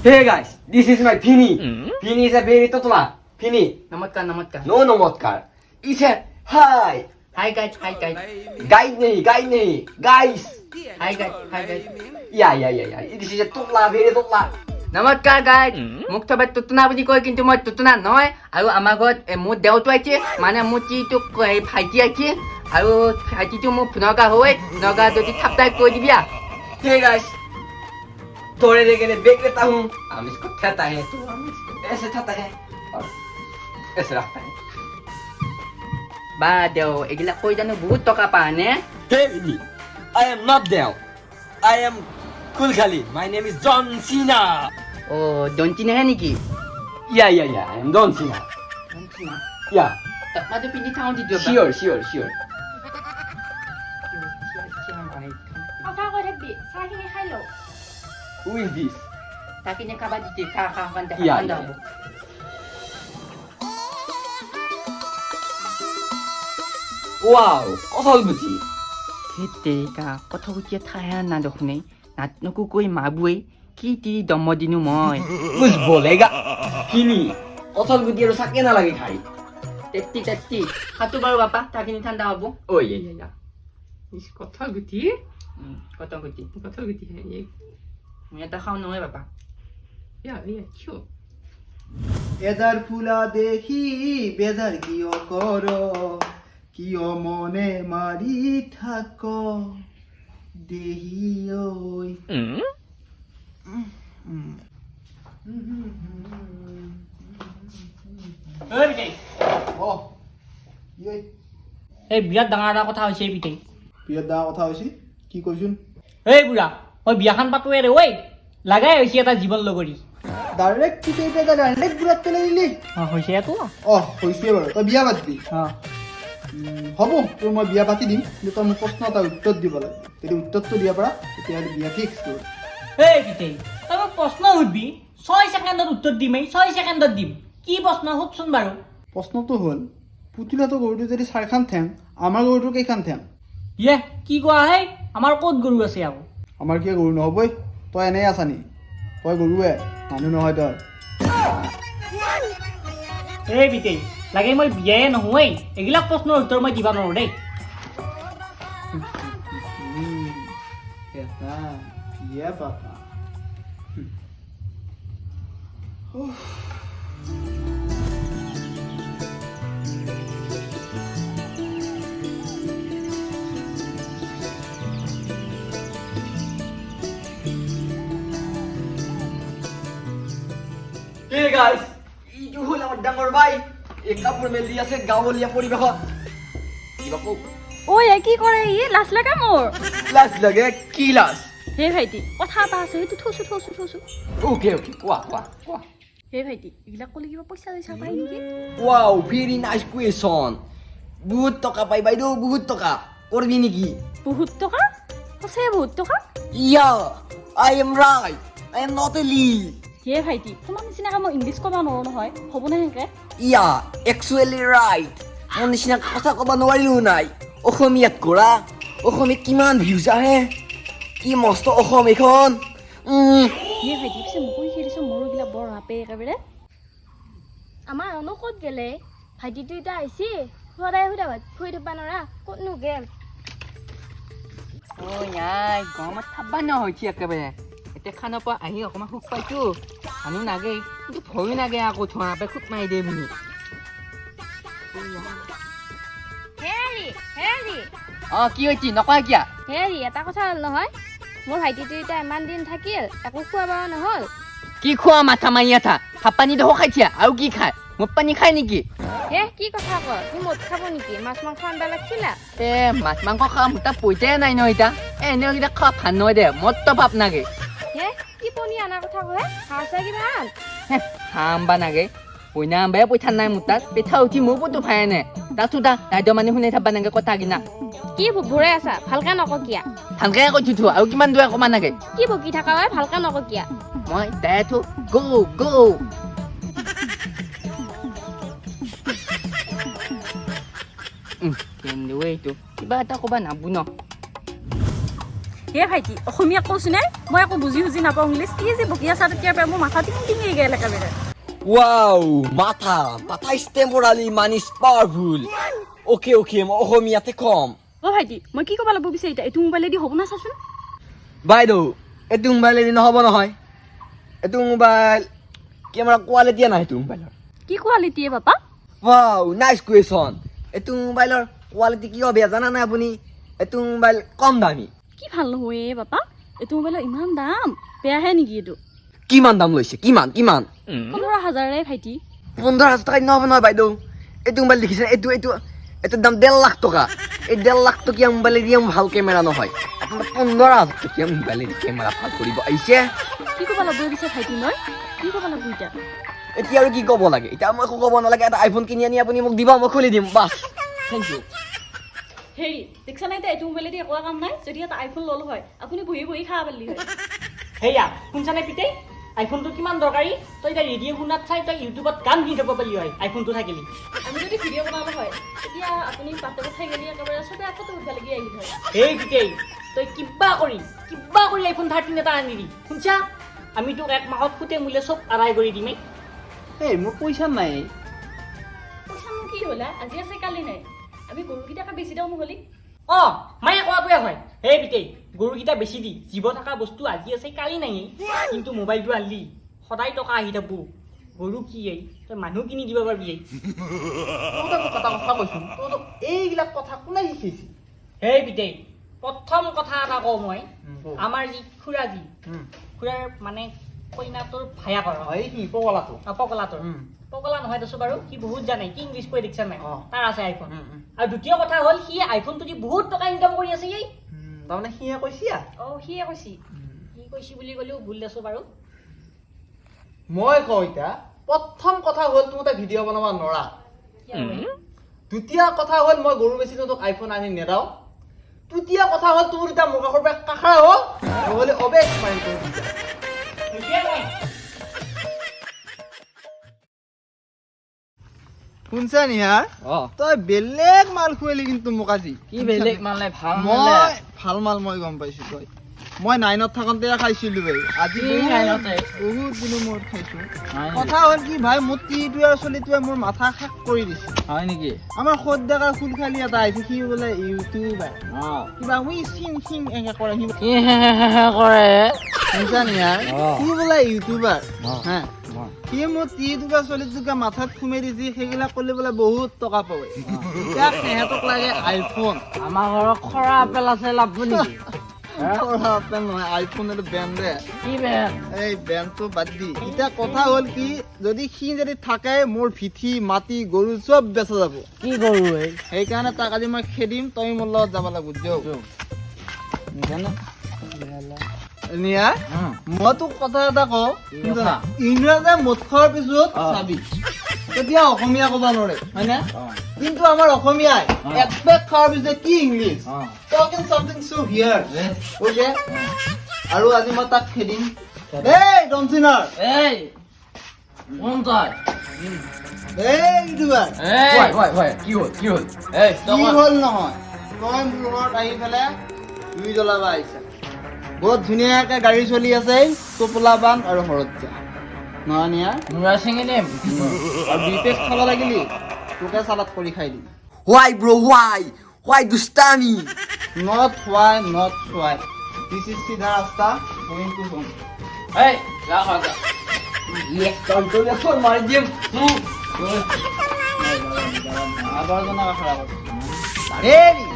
Hey guys, this is my Fini. Fini is a very totala. Fini. नमस्कार No namaskar. He said hi. Hi guys Guide nahi. Guys. Hi guys Yeah. This is a totala, very totala. নমস্কাৰ guys মোক চবে তুতুনা বুলি কয় কিন্তু মই তুতুনা নহয় আৰু আমাৰ ঘৰত মোৰ দেউতো আছে মানে মোৰ যিটো ভাইটি আছে আৰু ভাইটিটো মোৰ নগা হয় নগা যদি থাপ্তাই কৈ দিবি Hey guys. थोड़े देर के लिए देख लेता हूँ हम इसको खाता है तो हम इसको ऐसे खाता है और ऐसे रखता है বা দেও এগুলা কৈ জানো বহুত টকা পায় নে Hey Vinny, I am not there. I am Kul Khali. My name is John Cena. অ দন্তিনেহে নেকি Yeah. I am John Cena. Yeah. তাতো পিন্ধি থাও দি দিবা Sure. কথা কৈ থাকবি চাহখিনি খাই লওঁ Who is this? তাকিনে খাবা দিতে খা খান দেখা Yeah. খান দাও Wow, কসল বুঝি হেতেকা কথা কুটিয়া ঠায়া না দেখোনে নাতনকু কৈ মাবুই কি তি দম দিনু মই कुछ बोलेगा Vinny, কসল বুঝি আর সাকে না লাগে খাই তেত্তি খাতো বাৰু বাপা তাকিনি ঠাণ্ডা হ'ব Oh yeah. কথা গুটি মই এটা খাওঁ নহয় বাপা এদার ফুলা দেখি বেদার কিয় কর কিয় মনে মারি থাক দেহি ওই অ ইয়ে এই বিৰাট ডাঙৰ এটা কথা হৈছে এই পিতেই বিয়াত ডাঙৰ কথা হৈছে কি কৈছোন এই বুঢ়া মই বিয়াখন পাতোৱে ৰে ঐ লাগাই হৈছে এটা জীৱন লগৰী ডাইৰেক্ট পিতে এতিয়া ডাইৰেক্ট বুঢ়াত পেলাই দিলি হৈছে এইটো হৈছে বাৰু তই বিয়া পাতিবি হ'ব তোৰ মই বিয়া পাতি দিম কিন্তু তই মোক প্ৰশ্ন এটা উত্তৰ দিব লাগে যদি উত্তৰটো দিব পাৰা তেতিয়াহ'লে বিয়া ফিক্স তোৰ এই পিতেই তই মোক প্ৰশ্ন সুধবি 6 ছেকেণ্ডত উত্তৰ দিমেই 6 ছেকেণ্ডত দিম কি প্ৰশ্ন সুধচোন বাৰু প্ৰশ্নটো হ'ল পুতুলাটো গৰুটো যদি 4খান ঠেং আমাৰ গৰুটোৰ কেইখান ঠেং ইয়ে কি কোৱা হে আমাৰ ক'ত গৰু আছে আকৌ আমাৰ কিয় গৰু নহ'বই তই এনেই আছা নি তই গৰুৱে মানুহ নহয় তই এই পিতেই লাগে মই বিয়াই নহয়েই এইবিলাক প্ৰশ্নৰ উত্তৰ মই দিব নোৱাৰোঁ দেই এটা বিয়া পাতা Hey guys, ইটো হল আমাৰ ডাঙৰ ভাই এই কাপড় মেল দিয়া আছে গাঁৱলীয়া পৰিৱেশত কিবা কও ঐ কি কৰে ই লাজ লাগা মোৰ লাজ লাগে কি লাজ হে ভাইটি কথা এটা আছে সেইটো থৈছো ওকে কোৱা হে ভাইটি এইবিলাক ক'লে কিবা পইচা লৈছা পাই নেকি ওয়াও ভেরি নাইস কুৱেশ্যন বহুত টকা পাই বাইদেউ বহুত টকা কৰবি নেকি বহুত টকা সঁচাই বহুত টকা yeah I am right I am not a লি হে ভাইটি তোমাৰ নিচিনাকৈ মই ইংলিছ ক'ব নোৱাৰো নহয় হ'বনে সেনেকৈ ইয়া একচুৱেলি ৰাইট মোৰ নিচিনা কথা ক'ব নোৱাৰিলো নাই অসমীয়াত কৰা অসমীয়াত কিমান ভিউজ আহে কি মস্ত অসম এইখন হে ভাইটি পিছে মুকুৰি খেলিছোঁ মোৰো এইবিলাক বৰ ৰাপে একেবাৰে আমাৰ অনো ক'ত গেলে ভাইটিটো এতিয়া আহিছে সদায় সুধাবাত ফুৰি থবা নৰা ক'তনো গেল ঐ নাই গৰমত থাকবা নহৈছে একেবাৰে এতিয়া খানৰ পৰা আহি অকণমান সুখ পাইছোঁ মানুহ নাগে কিন্তু ভয়ো নাগে আকৌ থোৱাপে খুব মাৰি দিয়ে বুলি হেৰি কি হৈছে নকৰা কিয়া হেৰি এটা কথা হ'ল নহয় মোৰ ভাইটিটো এতিয়া ইমান দিন থাকিল একো খোৱা বোৱা নহ'ল কি খোৱা মাথা মাৰি আঠা ভাত পানী দেখো খাইছা আৰু কি খায় মদ পানী খায় নেকি হে কি কথা কয় সি মদ খাব নেকি মাছ মাংস আনবা লাগছিলা মাছ মাংস খোৱা মোৰ তাত পইচাই নাই ন এতিয়া এনেকেইটা খোৱা ভাল নহয় দে মদটো পাপ নাগে হে কি পনী আনাৰ কথা কয় হাঁহ চাই কিবা আন হাম্বা নাগে পইনা আম্বাই পইচা নাই মোৰ তাত পিঠা উঠি মোৰ পতো ভাই নে তাতো দা দাইদেউ মানে শুনে থাকবা নাগে কথা কিনা কি ভুৰাই আছা ভালকে নক কিয়া ভালকে কৈছো তো আৰু কিমান দূৰ অকমান নাগে কি বকি থাকা হয় ভালকে নক কিয়া মই দাই থো গো কিন্তু এইটো কিবা এটা ক'বা নাবু ন হে ভাইটি অসমীয়া কৈছোঁ নে মই একো বুজি নাপাওঁ ইংলিছ কি যে বকি আছা তেতিয়াৰ পৰা মোৰ মাথা টিঙি গেল একেবাৰে Wow, mata is temporary, man is powerful. Okay, মই অসমীয়াতে কম। অ' ভাইটি মই কি ক'ব লাগিব পিছে এতিয়া এইটো মোবাইলেদি হ'ব না চাচোন বাইদেউ এইটো মোবাইলেদি নহ'ব নহয় এইটো মোবাইল কেমেৰা কোৱালিটিয়ে নাই এইটো মোবাইলৰ কি কোৱালিটিয়ে বাপা ৱাও নাইচ কুৱেশ্যন এইটো মোবাইলৰ কোৱালিটি কি হ'ব জানা নাই আপুনি এইটো মোবাইল কম দামী কি ভাল নহয় বাপা এইটো মোবাইলৰ ইমান দাম বেয়াহে নেকি এইটো কিমান দাম লৈছে কিমান 15,000 ভাইটি 15,000 টকা নহ'ব নহয় বাইদেউ এইটো মোবাইল দেখিছে এইটোৰ দাম 1.5 লাখ টকা এই 1.5 লাখ টকীয়া মোবাইলেদি ভাল কেমেৰা নহয় আপোনাৰ 15,000 টকীয়া মোবাইলেদি কেমেৰা ভাল কৰিব আহিছে কি ক'ব লাগিব পিছে ভাইটি মই কি ক'ব লাগিব এতিয়া এতিয়া আৰু কি ক'ব লাগে এতিয়া মই একো ক'ব নালাগে এটা আইফোন কিনি আনি আপুনি মোক দিব মই খুলি দিম বাছ থেংক ইউ হেৰি দেখিছা নাই এতিয়া এইটো মোবাইলেদি একো কাম নাই যদি এটা আইফোন ল'লো হয় আপুনি বহি খাব পাৰিলি হয় হেয়া শুনছানে পিতেই আইফোনটো কিমান দৰকাৰী তই এতিয়া ৰেডিঅ' শুনাত চাই তই ইউটিউবত গান শুনি থ'ব পাৰিলি হয় আইফোনটো থাকিলি আমি যদি ভিডিঅ' বনালো হয় তেতিয়া আপুনি বাটে পঠাই গেলি একেবাৰে চবে আকৌ উঠা লাগি আহিল হয় এই পিতেই তই কিবা কৰি আইফোন 13 এটা আনি দি শুনছা আমি তোক 1 মাহত খুটে মূল্য চব আদায় কৰি দিমেই এই মোৰ পইচা নাই পইচানো কি হ'লা আজি আছে কালি নাই আমি গৰুকেইটাকে বেছি দাম নহ'লি অ মায়ে কোৱাটোৱে হয় হে পিতেই গৰুকেইটা বেছি দি জীৱ থকা বস্তু আজি আছে কালি নাই কিন্তু মোবাইলটো আনলি সদায় টকা আহি থাকব গৰু কি তই মানুহ কিনি দিব পাৰিবি কথা কৈছো এইবিলাক কথা কোনে শিকাইছে হে পিতেই প্ৰথম কথা এটা কওঁ মই আমাৰ যি খুৰাৰ মানে কইনাটোৰ ভায়াকৰ হয় সি পগলা নহয় দেছো বাৰু সি বহুত জানে কি ইংলিছ কৈ দেখিছা নাই তাৰ আছে আইফোন আৰু দ্বিতীয় কথা হ'ল সি আইফোনটো দি বহুত টকা ইনকাম কৰি আছে তাৰমানে সিয়ে কৈছি সিয়ে কৈছি বুলি ক'লেও ভুল দেছো বাৰু মই কওঁ এতিয়া প্ৰথম কথা হ'ল তুমি এটা ভিডিঅ' বনাব নোৱাৰা দ্বিতীয় কথা হ'ল মই গৰু বেছি তোক আইফোন আনি নেদাও তৃতীয় কথা হ'ল তুমি এতিয়া মোৰ কাষৰ পৰা কাষৰা হ'ল নহ'লে অবেশ মাৰিম শুনছা নিহাৰ তই বেলেগ মাল খুৱালি কিন্তু মোক আজি কি বেলেগ মাল নাই ভাল মই ভাল মাল মই গম পাইছো তই মই 9ত থাকোঁতে খাইছিলো ভাই আজি বহুত দিনৰ মূৰত খাইছো কথা হ'ল কি ভাই মোৰ টিটোৱে আৰু চলিটোৱে মোৰ মাথা শেষ কৰি দিছে হয় নেকি আমাৰ সদ ডেকাৰ ফুলখালি এটা আহিছে সি বোলে ইউটিউবাৰ কিবা চিং এনেকে কৰে সি কৰে শুনছা নিহাৰ সি বোলে ইউটিউবাৰ হা সি মোৰ টিটোকে চলিটোকে মাথাত সোমাই দিছে সেইবিলাক কৰিলে বোলে বহুত টকা পায় এতিয়া সিহঁতক লাগে আইফোন আমাৰ ঘৰত খৰা আপেল আছে লাভ নেকি আপেল নহয় আইফোনের ব্যান্ডে কি বেয়া এই ব্যান্ডটো বাদ দি এটা কথা হল কি যদি সি যদি থাকে মোৰ ভিথি মাটি গৰু সব বেচা যাব কি কৰো সেইকাৰণে তাক আজি মই খেদিম তই মোৰ লগত যাব লাগিব নিয়া মই তোক কথা এটা কওঁ ইংৰাজে মদ খোৱাৰ পিছত চাবি তেতিয়া অসমীয়া ক'ব নোৱাৰে হয়নে কিন্তু আমাৰ অসমীয়াই এক পেক খোৱাৰ পিছত কি English talking something so here okay আৰু আজি মই তাক খেদিম এই ডনচিনাৰ এই কোন তই এই ইউটিউবাৰ কি হ'ল এই কি হ'ল নহয় তই মোৰ ঘৰত আহি পেলাই জুই জ্বলাব আহিছা বহুত ধুনীয়াকৈ গাড়ী চলি আছে টোপোলা বান আৰু হৰত যা নহয় নিয়া নুৰা চিঙি দিম আৰু দুই পেজ খাব লাগিলি তোকে চালাদ কৰি খাই দিম why bro why দুষ্টামি not why not why this is সিধা ৰাস্তা going to home এই যা খাওয়া yes control এখন মাৰি দিম আবাৰ জনা খাৰাপ ৰেডি